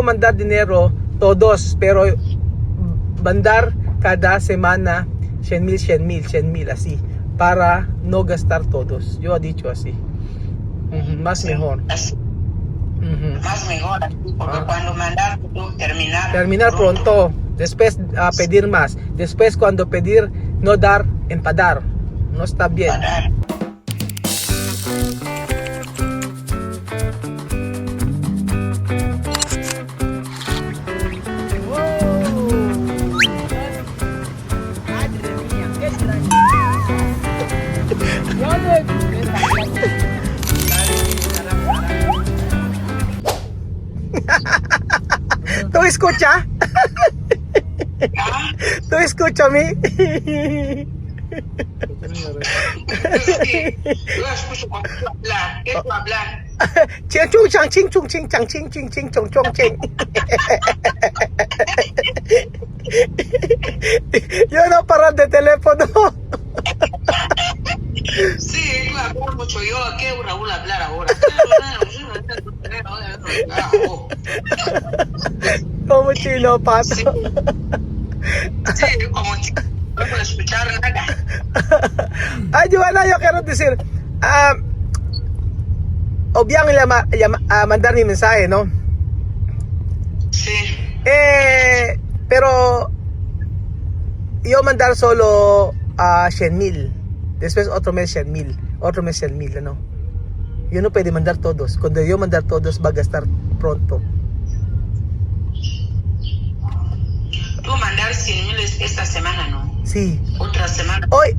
Mandar dinero todos, pero mandar cada semana 100,000 así, para no gastar todos. Yo he dicho así. Más mejor. Así, más mejor, porque cuando mandar tú terminar pronto, después pedir más, después cuando pedir no dar, enfadar, no está bien. Parar. ¿Tú escucha? ¿Ah? ¿Tú escucha a mí? Sí, yo escucho cuando tú hablas. ¿Qué tú hablas? Ching chung chang ching chung ching chang ching ching ching chong chong ching. Yo no paro de teléfono. Sí, tú hablas mucho. Yo, ¿qué Raúl hablar ahora? Como chino, pato. Sí, como chico, no puedo escuchar nada. Ay, Joana, yo quiero decir, obviamente mandar mi mensaje, ¿no? Sí. Pero yo mandar solo a 100,000, después otro mes 100,000, otro mes 100,000, ¿no? Yo no puedo mandar todos. Cuando yo mandar todos va a gastar pronto. Tú mandar 100,000 esta semana, ¿no? Sí. Otra semana. Hoy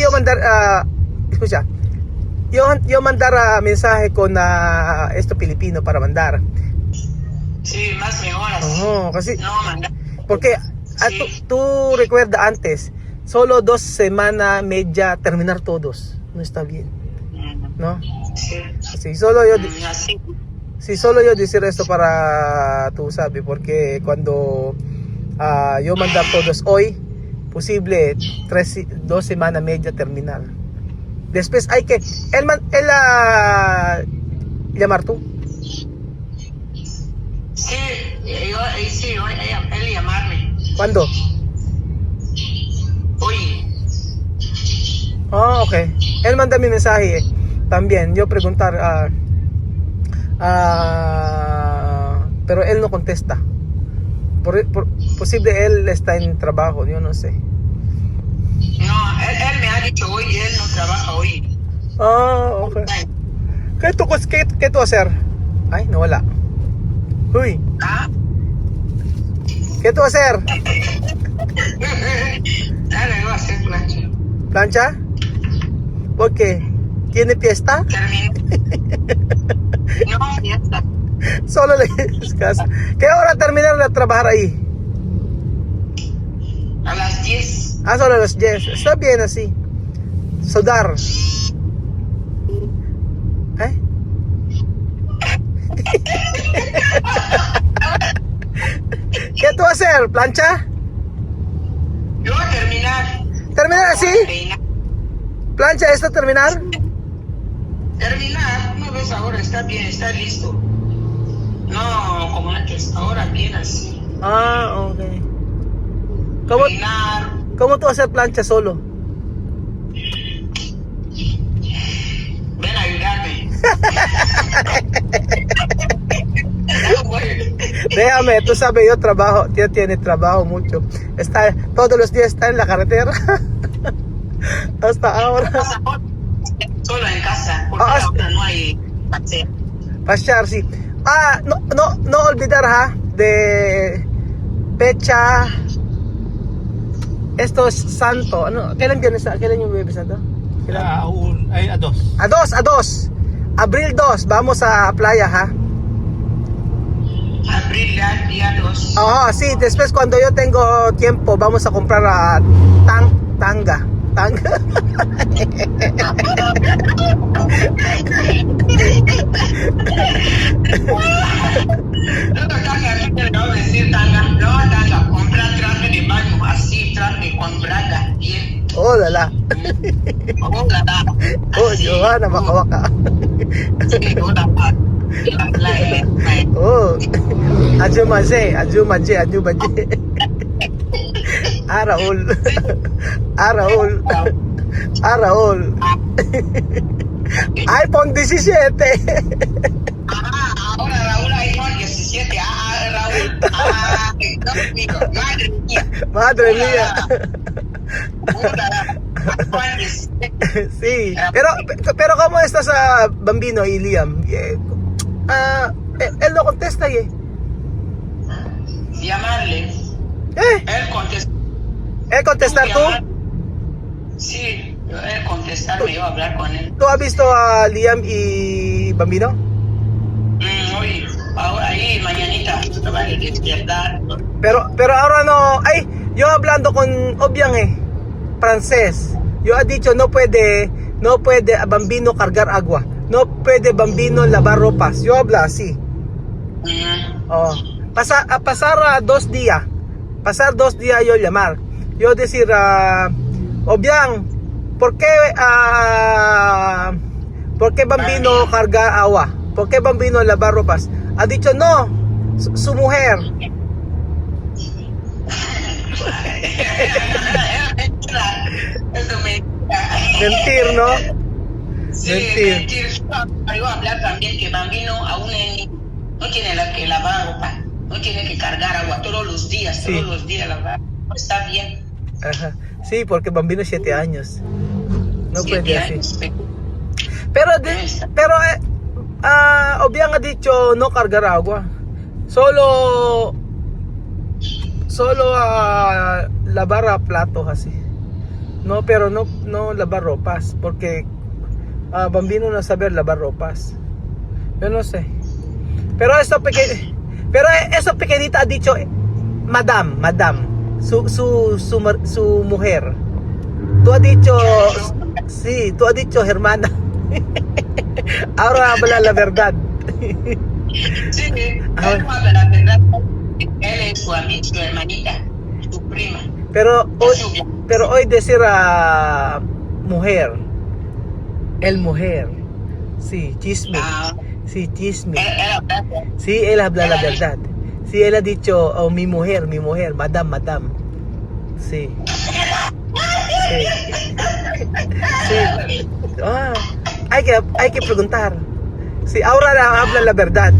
yo mandar, escucha, yo mandar mensaje con esto filipino para mandar. Sí, más mejor así. Oh, casi, No, mandar. porque Sí. tú recuerda antes, solo 2 semanas media terminar todos. No está bien, ¿no? Sí. Sí, solo yo, Así. sí, solo yo decir esto para tú sabes, porque cuando yo mandar todos hoy, posible 2 semanas media terminar. Después hay que llamar tú. Sí, él llamarme. ¿Cuándo? Oye, Ok. Él manda mi mensaje también. Yo preguntar, pero él no contesta. Posible él está en trabajo, yo no sé. no, él me ha dicho hoy, él no trabaja hoy. Ok. ¿Qué tú hacer? Ay, no, wala. Uy, ¿Ah? ¿qué tú hacer? Dale, voy a hacer plancha. ¿Plancha? ¿Por qué? ¿Tiene fiesta? Terminé. No, ya está. Solo le casa. ¿Qué hora terminar de trabajar ahí? A las 10. Solo a las 10. Está bien así. Sudar. ¿Eh? ¿Qué tú hacer? ¿Plancha? Yo voy a terminar. ¿Terminar así? Peinar. ¿Plancha esto terminar? Terminar, no ves ahora, está bien, está listo. No, como antes, ahora bien así. Ok. Peinar. ¿Cómo tú hacer plancha solo? Ven a ayudarme. Déjame, tú sabes, yo trabajo, yo tiene trabajo mucho. Todos los días está en la carretera. Hasta ahora. Solo en casa, porque ahora no hay paseo. Pasear, sí. No olvidar, de fecha. Esto es santo. No, kailan yung Bebe Santo? A 2. A 2. Abril 2, vamos a playa, Abril ya, día 2. Sí, después cuando yo tengo tiempo, vamos a comprar tanga. No, tanga, aquí te lo voy a decir tanga. No, tanga, comprar traje de baño, así, traje con braga, bien. Oh, lala. Oh, la da. Oh, Johanna, makawaka. Sí, oh, la da. Oh, Ajumaje. Raúl. Raúl. iPhone 17. Ahora Raúl iPhone 17. Raúl. Dios mío, madre mía. iPhone 17. Sí, pero ¿cómo estás a Bambino y Liam? Él no contesta Llamarle. Él contesta. ¿Él contestar tú? Sí, él contestarme, yo hablar con él. ¿Tú has visto a Liam y Bambino? Hoy, ahora ahí, mañanita, me va a despiertar. Pero ahora no. Ay, yo hablando con Obiang francés. Yo he dicho no puede a Bambino cargar agua. No puede Bambino lavar ropas. Yo hablo así. Oh. Pasar 2 días. Pasar 2 días yo llamar. Yo decir, Obiang, ¿por qué Bambino carga agua? ¿Por qué Bambino lavar ropas? Ha dicho no, su mujer. Eso me... Mentir, ¿no? Sí, Mentir. Yo hablar también que Bambino aún no tiene que lavar ropa, no tiene que cargar agua todos los días, Sí. lavar. Está bien. Ajá. Sí, porque Bambino 7 años. No 7 puede años. así. Pero Obiang ha dicho no cargar agua. Solo lavar platos así. No, pero no lavar ropas, porque Bambino no sabe lavar ropas. Yo no sé. Pero eso pequeñita ha dicho madam, su mujer. Tú has dicho, sí, tú has dicho hermana. Ahora habla la verdad. Sí, él no habla la verdad. Él es su amiga, su hermanita, su prima. Pero hoy decir a mujer, el mujer, sí, chisme, sí, chisme. Él habla. Sí, él habla la verdad. Sí, él ha dicho, oh, mi mujer, madam. Sí. Sí. Hay que preguntar. Sí, ahora habla la verdad.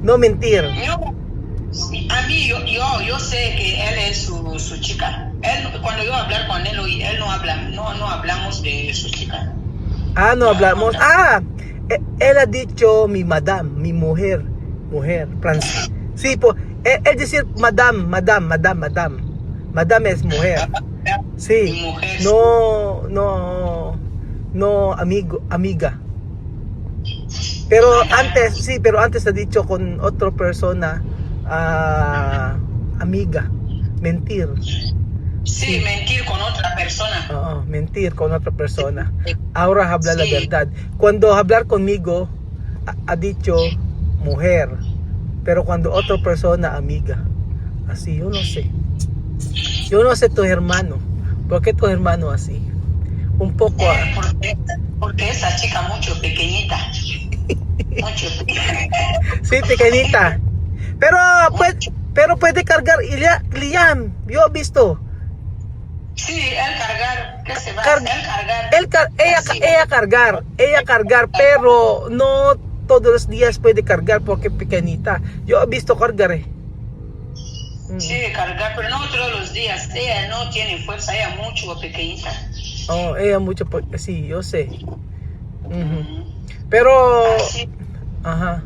No mentir. A mí, yo sé que él es su chica. Cuando yo hablar con él, él no hablamos de su chica. No hablamos. Él ha dicho mi madam, mi mujer, francés. Sí, él decir madam. Madam es mujer. Sí. Mujer. No amiga. Pero antes ha dicho con otra persona, amiga. Mentir. Sí, mentir con otra persona. Mentir con otra persona. Ahora habla la verdad. Cuando hablar conmigo, ha dicho mujer. Pero cuando otra persona, amiga. Así, yo no sé. Yo no sé tu hermano. ¿Por qué tu hermano así? Un poco... Porque esa chica mucho pequeñita. Mucho pequeñita. Sí, pequeñita. Pero puede cargar Liam. Yo he visto. Sí, él cargar. ¿Qué se va a hacer? Ella cargar, pero no todos los días puede cargar porque pequeñita. Yo he visto cargar. Sí, cargar, pero no todos los días. Ella no tiene fuerza, ella mucho pequeñita. Ella mucho, sí, yo sé. Pero... Ajá.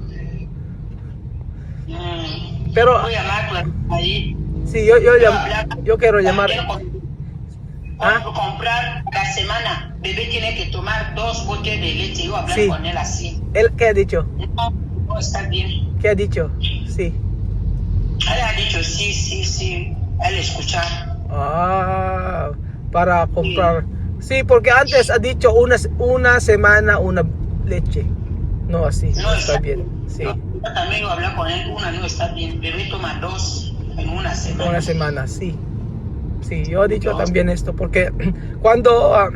Pero... Voy a llamarla ahí. Sí, yo quiero llamar. Comprar la semana. Bebé tiene que tomar 2 botellas de leche. Yo hablar con él así. ¿Él qué ha dicho? No está bien. ¿Qué ha dicho? Sí. Él ha dicho sí. Él escuchar. Para comprar. Sí, porque antes ha dicho una semana una leche. No así. No está bien. Sí. Yo también voy a hablar con él. Una no está bien. Bebé toma 2 en una semana. Una semana, sí. Sí, yo he dicho también esto porque cuando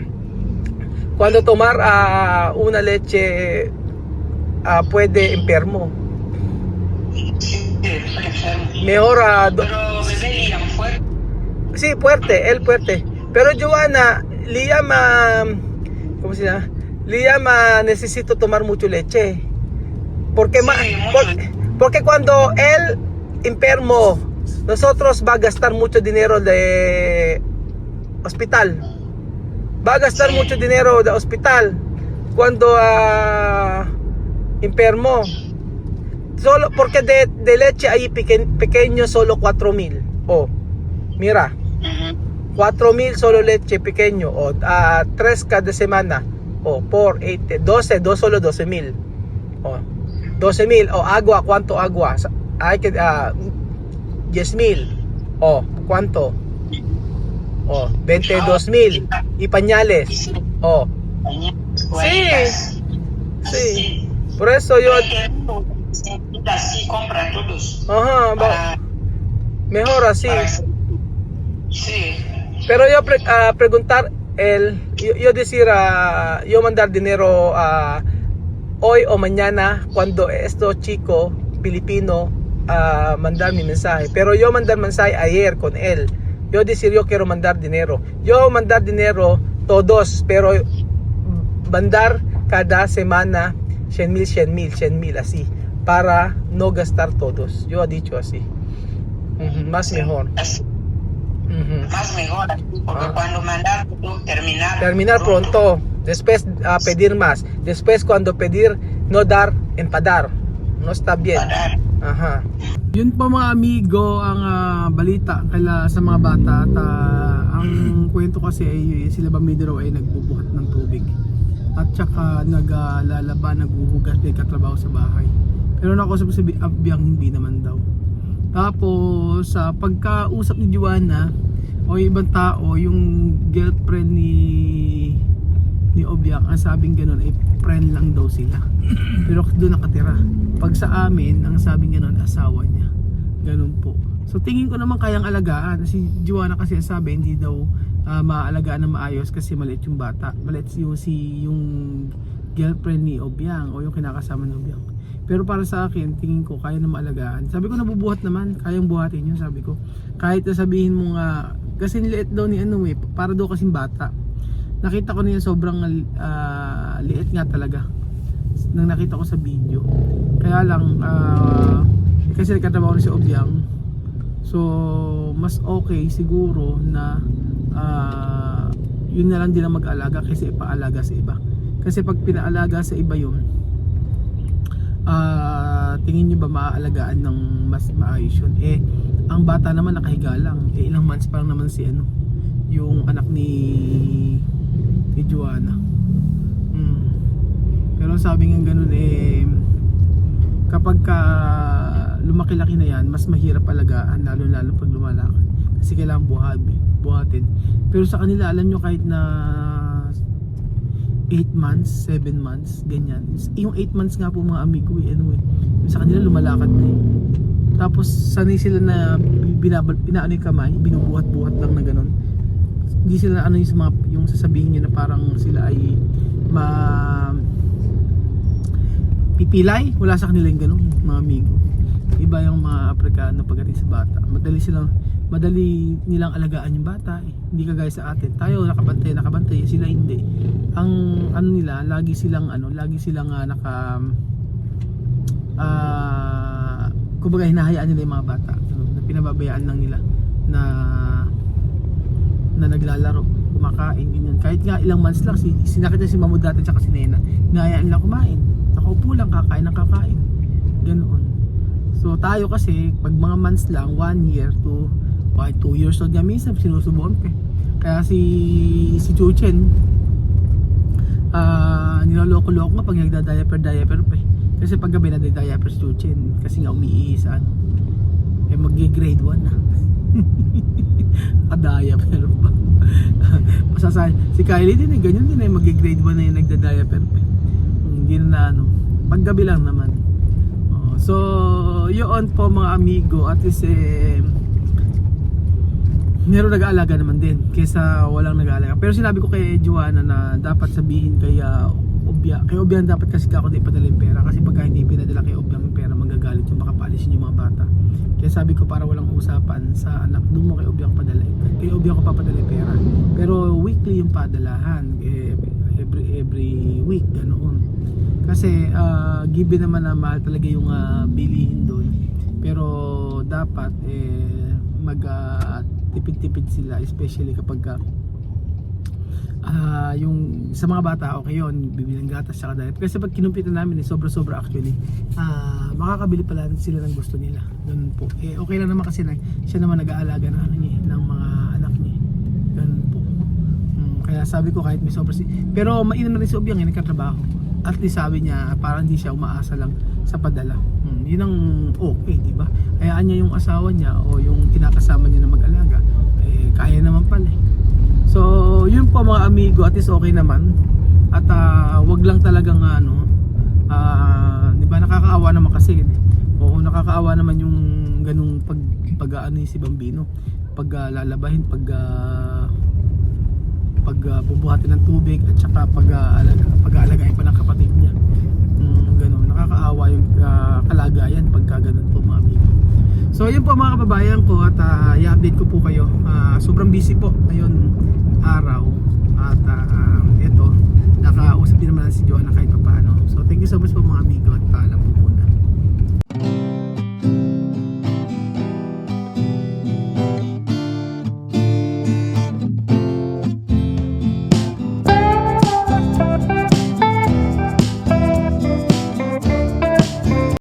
tomar una leche puede enfermo. Sí, enfermo. Mejor Pero bebé Liam fuerte. sí, fuerte, él fuerte. Pero Joanna, Liam, ¿cómo se llama? Liam necesito tomar mucho leche. Porque, Sí, porque cuando él enfermo, nosotros va a gastar mucho dinero de hospital. Va a gastar Sí. mucho dinero de hospital cuando enfermo. Solo porque de leche ahí pequeño solo 4,000. Oh, mira, Ujú. 4,000 solo leche pequeño. O 3 cada semana. O por 8, 12, solo 12,000. O 12,000. O agua, ¿cuánto agua? Hay que 10,000. O ¿cuánto? O 22,000. Y pañales. O Toallitas. sí. Por eso yo, Así compran todos. ajá, Para, mejor así. sí. Pero yo preguntar yo decir yo mandar dinero hoy o mañana cuando estos chicos Pilipino mandar mi mensaje. Pero yo mandar mensaje ayer con él. Yo decir yo quiero mandar dinero. Yo mandar dinero todos, pero mandar cada semana 100,000 así para no gastar todos. Yo he dicho así. Más mejor. Así, Ujú. más mejor, porque Ah. cuando mandar Terminar pronto, después pedir más, después cuando pedir no dar, empadar, no está bien. Para, Aha. Yun po mga amigo ang balita kala sa mga bata at ang kwento kasi ay sila Bamido raw ay nagbubuhat ng tubig at saka naglalaba, naghuhugas, may katrabaho sa bahay. Pero nakausap ko si Abyang hindi naman daw. Tapos sa pagkausap ni Joanna o yung ibang tao, yung girlfriend ni Obyang, ang sabing ganun ay friend lang daw sila. Pero doon nakatira. Pag sa amin, ang sabing ganun asawa niya. Ganun po. So tingin ko naman kayang alagaan. Si Joanna kasi sabi hindi daw maaalagaan na maayos kasi maliit yung bata. Maliit yung girlfriend ni Obyang o yung kinakasama ni Obyang. Pero para sa akin, tingin ko kaya na maalagaan. Sabi ko nabubuhat naman, kayang buhatin yun, sabi ko. Kahit na sabihin mo nga, kasi liit daw ni para daw kasing bata. Nakita ko niya sobrang liit nga talaga nang nakita ko sa video. Kaya lang kasi nagkatrabaho na si Obyang, so mas okay siguro na yun na lang din ang mag-alaga kasi ipaalaga sa iba. Kasi pag pinaalaga sa iba yun, tingin nyo ba maaalagaan ng mas maayos yun? Ang bata naman nakahiga lang, ilang months pa lang naman si yung anak ni Joanna. Pero sabi nga ganun kapag lumaki-laki na yan, mas mahirap alagaan, lalo pag lumalakad kasi kailangan buhatin. Pero sa kanila, alam nyo, kahit na 8 months, 7 months, ganyan. Yung 8 months nga po mga amigo sa kanila lumalakad na Tapos sanay sila na pinaano yung kamay, binubuhat-buhat lang na ganun. Hindi sila yung sasabihin nyo na parang sila ay pipilay, wala sa kanila yung ganun mga amigo. Iba yung mga Aprikano pagdating sa bata, madali nilang alagaan yung bata hindi kagaya sa atin, tayo nakabantay, sila hindi. Ang nila, lagi silang kumbaga hinahayaan nila yung mga bata, na pinababayaan lang nila na naglalaro, kumakain, ganyan. Kahit nga ilang months lang, sinakita si Mamu dati tsaka si Nena, hinahayaan nila kumain, nakaupo lang, kakain, ganoon. So tayo kasi pag mga months lang, 1 year to 2 years old nga minsan sinusubuan pa. Kaya si Chuchen niloloko-loko nga pag nagda-diaper pa. Kasi pag gabi nagda-diaper si Chuchen kasi nga umiisan. Mag-grade 1 na. Diaper pa. Si Kylie din ganyan din mag-grade 1 na yung nagda-diaper pa. Hindi na paggabi lang naman. So yun po mga amigo, at least meron nag-aalaga naman din kaysa walang nag-aalaga. Pero sinabi ko kay Joanna na dapat sabihin kay Obya. Kay Obya dapat kasi ako di padala yung pera, kasi pagka hindi pinadala kay Obya yung pera, magagalit yung, baka paalisin yung mga bata. Kaya sabi ko, para walang usapan sa anak, doon mo kay Obya ko padala. Kay Obya ko papadala yung pera. Pero weekly yung padalahan, every week ganoon. Kasi given naman na mahal talaga yung bilihin doon. Pero dapat mag tipid-tipid sila, especially kapag yung sa mga bata, okay yun, bibili ng gatas sa diaper. Kasi pag kinumpitan namin, sobra-sobra actually, makakabili pala sila ng gusto nila. Ganun po. Okay lang naman kasi siya naman nag-aalaga ng mga anak niya. Ganun po. Kaya sabi ko, kahit may sobra pero mainam na rin si Obyang, nagkatrabaho. At least sabi niya, parang hindi siya umaasa lang sa padala. Yun ang okay, di ba? Hayaan niya yung asawa niya o yung kinakasama niya na mag-alaga, kaya naman pala. So, yun po mga amigo, at least okay naman. At wag lang talagang di ba, nakakaawa naman kasi. Oo, nakakaawa naman yung ganung pag si Bambino. Pag lalabahin, pag bubuhatin ng tubig, at saka pag-aalagayin pa ng kapatid niya. Ganun, nakakaawa yung kalagayan pagka ganun po mga amigo. So yun po mga kababayan ko, at i-update ko po kayo. Sobrang busy po ngayon araw, at ito, nakausap din naman si Joanna kahit pa paano. So thank you so much po mga amigo, at paalam po muna.